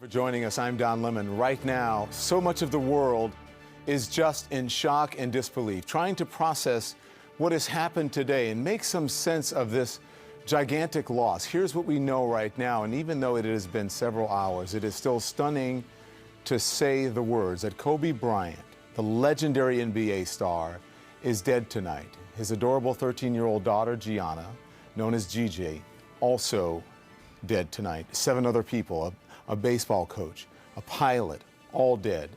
For joining us, I'm Don Lemon. Right now, so much of the world is just in shock and disbelief, trying to process what has happened today and make some sense of this gigantic loss. Here's what we know right now, and even though it has been several hours, it is still stunning to say the words that Kobe Bryant, the legendary NBA star, is dead tonight. His adorable 13-year-old daughter, Gianna, known as GJ, also dead tonight. 7 other people, a baseball coach, a pilot, all dead.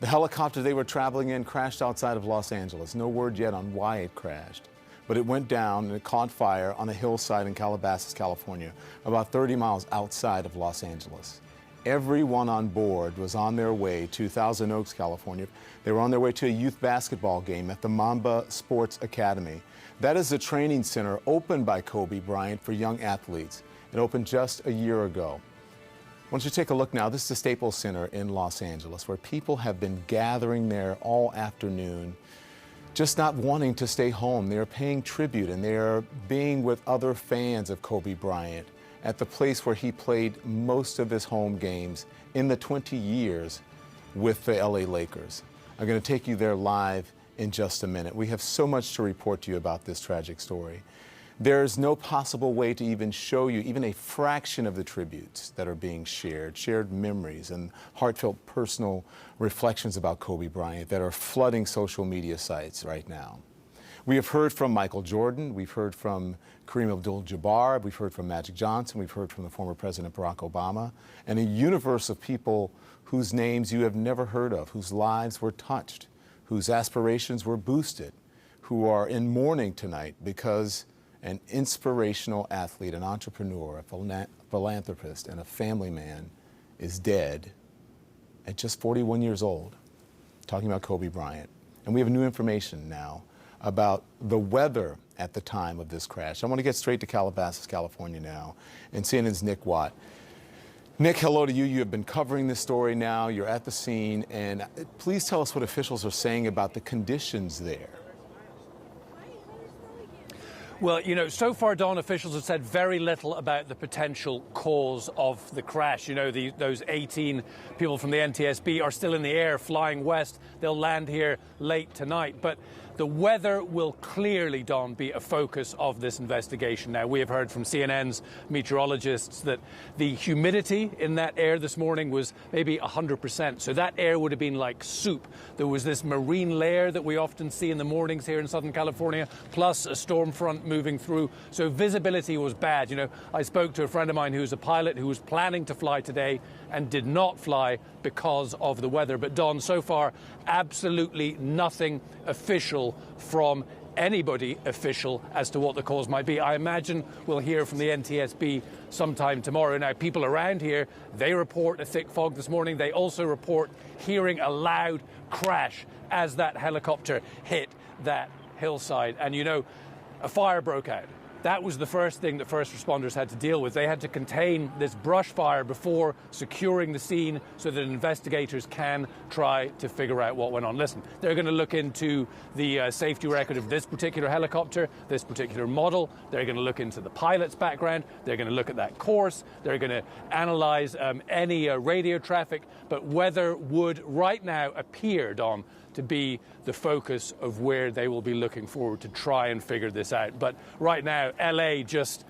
The helicopter they were traveling in crashed outside of Los Angeles. No word yet on why it crashed, but it went down and it caught fire on a hillside in Calabasas, California, about 30 miles outside of Los Angeles. Everyone on board was on their way to Thousand Oaks, California. They were on their way to a youth basketball game at the Mamba Sports Academy. That is a training center opened by Kobe Bryant for young athletes. It opened just a year ago. I want you to take a look now. This is the Staples Center in Los Angeles, where people have been gathering there all afternoon, just not wanting to stay home. They're paying tribute and they're being with other fans of Kobe Bryant at the place where he played most of his home games in the 20 years with the LA Lakers. I'm going to take you there live in just a minute. We have so much to report to you about this tragic story. There's no possible way to even show you even a fraction of the tributes that are being shared memories and heartfelt personal reflections about Kobe Bryant that are flooding social media sites right now. We have heard from Michael Jordan, we've heard from Kareem Abdul-Jabbar, we've heard from Magic Johnson, we've heard from the former President Barack Obama, and a universe of people whose names you have never heard of, whose lives were touched, whose aspirations were boosted, who are in mourning tonight because an inspirational athlete, an entrepreneur, a philanthropist, and a family man is dead at just 41 years old, talking about Kobe Bryant. And we have new information now about the weather at the time of this crash. I want to get straight to Calabasas, California now, and CNN's Nick Watt. Nick, hello to you. You have been covering this story now. You're at the scene, and please tell us what officials are saying about the conditions there. Well, you know, so far, Don, officials have said very little about the potential cause of the crash. You know, those 18 people from the NTSB are still in the air flying west. They'll land here late tonight. But the weather will clearly, Don, be a focus of this investigation. Now, we have heard from CNN's meteorologists that the humidity in that air this morning was maybe 100%. So that air would have been like soup. There was this marine layer that we often see in the mornings here in Southern California, plus a storm front moving through. So visibility was bad. You know, I spoke to a friend of mine who's a pilot who was planning to fly today and did not fly because of the weather. But Don, so far, absolutely nothing official from anybody official as to what the cause might be. I imagine we'll hear from the NTSB sometime tomorrow. Now, people around here, they report a thick fog this morning. They also report hearing a loud crash as that helicopter hit that hillside. And, you know, a fire broke out. That was the first thing that first responders had to deal with. They had to contain this brush fire before securing the scene so that investigators can try to figure out what went on. Listen, they're going to look into the safety record of this particular helicopter, this particular model. They're going to look into the pilot's background. They're going to look at that course. They're going to analyze any radio traffic. But weather would right now appear, Don, to be the focus of where they will be looking forward to try and figure this out. But right now, LA just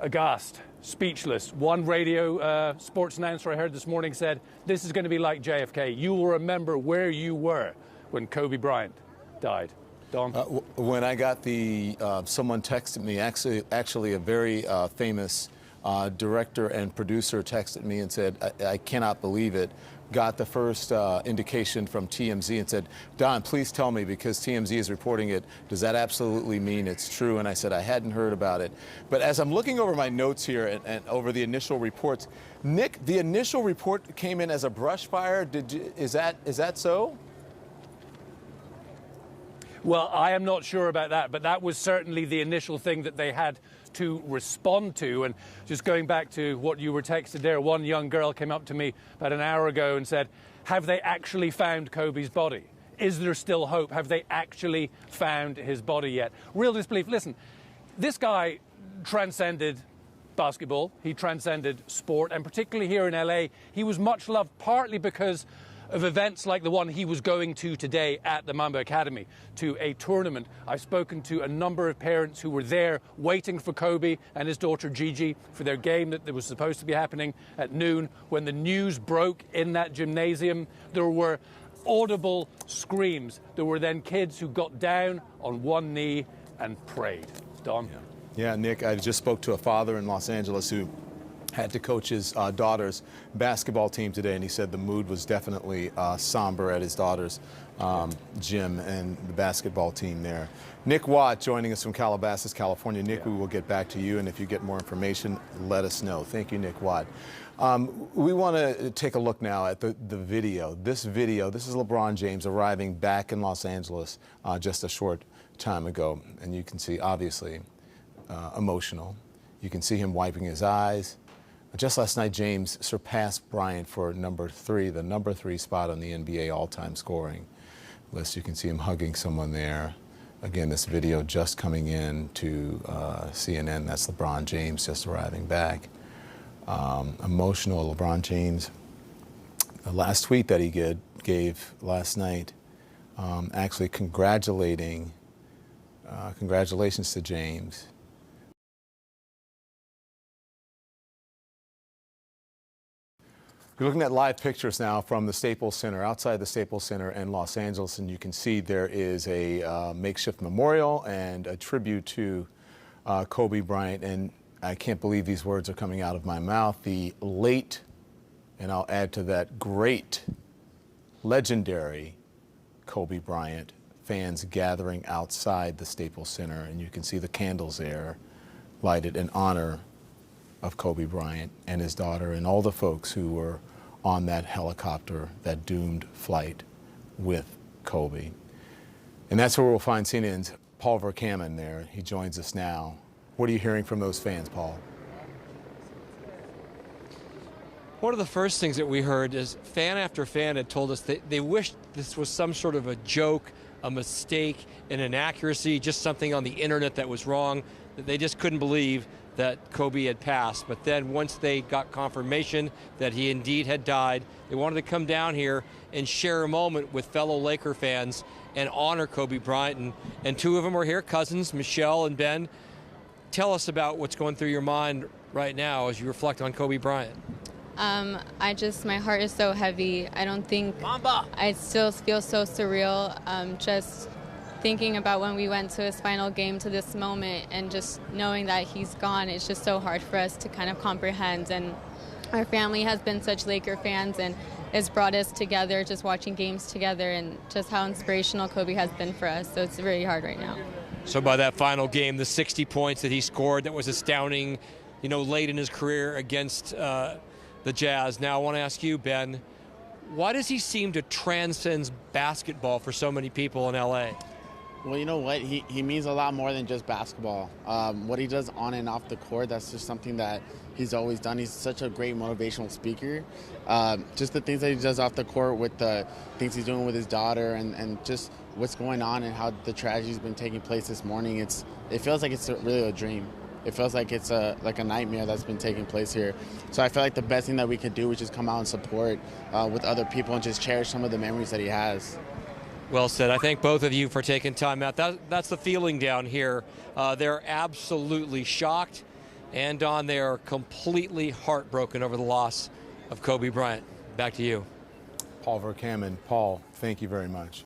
aghast, speechless. One radio sports announcer I heard this morning said, this is going to be like JFK. You will remember where you were when Kobe Bryant died. Don? When I got someone texted me, actually a very famous director and producer texted me and said, I cannot believe it. Got the first indication from TMZ and said, Don, please tell me, because TMZ is reporting it, does that absolutely mean it's true? And I said, I hadn't heard about it. But as I'm looking over my notes here and over the initial reports, Nick, the initial report came in as a brush fire. Is that so? Well, I am not sure about that, but that was certainly the initial thing that they had to respond to. And just going back to what you were texted there, one young girl came up to me about an hour ago and said, have they actually found Kobe's body? Is there still hope? Have they actually found his body yet? Real disbelief. Listen, this guy transcended basketball. He transcended sport, and particularly here in LA, he was much loved partly because of events like the one he was going to today at the Mamba Academy, to a tournament. I've spoken to a number of parents who were there waiting for Kobe and his daughter Gigi for their game that was supposed to be happening at noon. When the news broke in that gymnasium, there were audible screams. There were then kids who got down on one knee and prayed. Don? Yeah, Nick, I just spoke to a father in Los Angeles who had to coach his daughter's basketball team today, and he said the mood was definitely somber at his daughter's gym and the basketball team there. Nick Watt joining us from Calabasas, California. Nick, we will get back to you, and if you get more information, let us know. Thank you, Nick Watt. We want to take a look now at the video. This is LeBron James arriving back in Los Angeles just a short time ago, and you can see, obviously, emotional. You can see him wiping his eyes. Just last night, James surpassed Bryant for the number 3 spot on the NBA all-time scoring list. You can see him hugging someone there. Again, this video just coming in to CNN. That's LeBron James just arriving back. Emotional LeBron James. The last tweet that he gave last night, actually congratulations to James. You're looking at live pictures now from the Staples Center, outside the Staples Center in Los Angeles, and you can see there is a makeshift memorial and a tribute to Kobe Bryant. And I can't believe these words are coming out of my mouth. The late, and I'll add to that, great, legendary Kobe Bryant. Fans gathering outside the Staples Center, and you can see the candles there lighted in honor of Kobe Bryant and his daughter and all the folks who were on that helicopter, that doomed flight with Kobe. And that's where we'll find CNN's Paul Verkaman there. He joins us now. What are you hearing from those fans, Paul? One of the first things that we heard is fan after fan had told us that they wished this was some sort of a joke, a mistake, an inaccuracy, just something on the internet that was wrong, that they just couldn't believe that Kobe had passed. But then once they got confirmation that he indeed had died, they wanted to come down here and share a moment with fellow Laker fans and honor Kobe Bryant. And two of them are here, cousins, Michelle and Ben. Tell us about what's going through your mind right now as you reflect on Kobe Bryant. My heart is so heavy. I don't think, Mamba. I still feel so surreal. Just thinking about when we went to his final game to this moment and just knowing that he's gone, it's just so hard for us to kind of comprehend. And our family has been such Laker fans, and it's brought us together just watching games together, and just how inspirational Kobe has been for us. So it's really hard right now. So by that final game, the 60 points that he scored, that was astounding, you know, late in his career against the Jazz. Now I want to ask you, Ben, why does he seem to transcend basketball for so many people in LA? Well, you know what? He means a lot more than just basketball. What he does on and off the court, that's just something that he's always done. He's such a great motivational speaker. Just the things that he does off the court with the things he's doing with his daughter and just what's going on and how the tragedy's been taking place this morning. It feels like it's really a dream. It feels like it's like a nightmare that's been taking place here. So I feel like the best thing that we could do is just come out and support with other people and just cherish some of the memories that he has. Well said. I thank both of you for taking time out. That's the feeling down here. They're absolutely shocked, and Don, they are completely heartbroken over the loss of Kobe Bryant. Back to you. Paul Verkaman. Paul, thank you very much.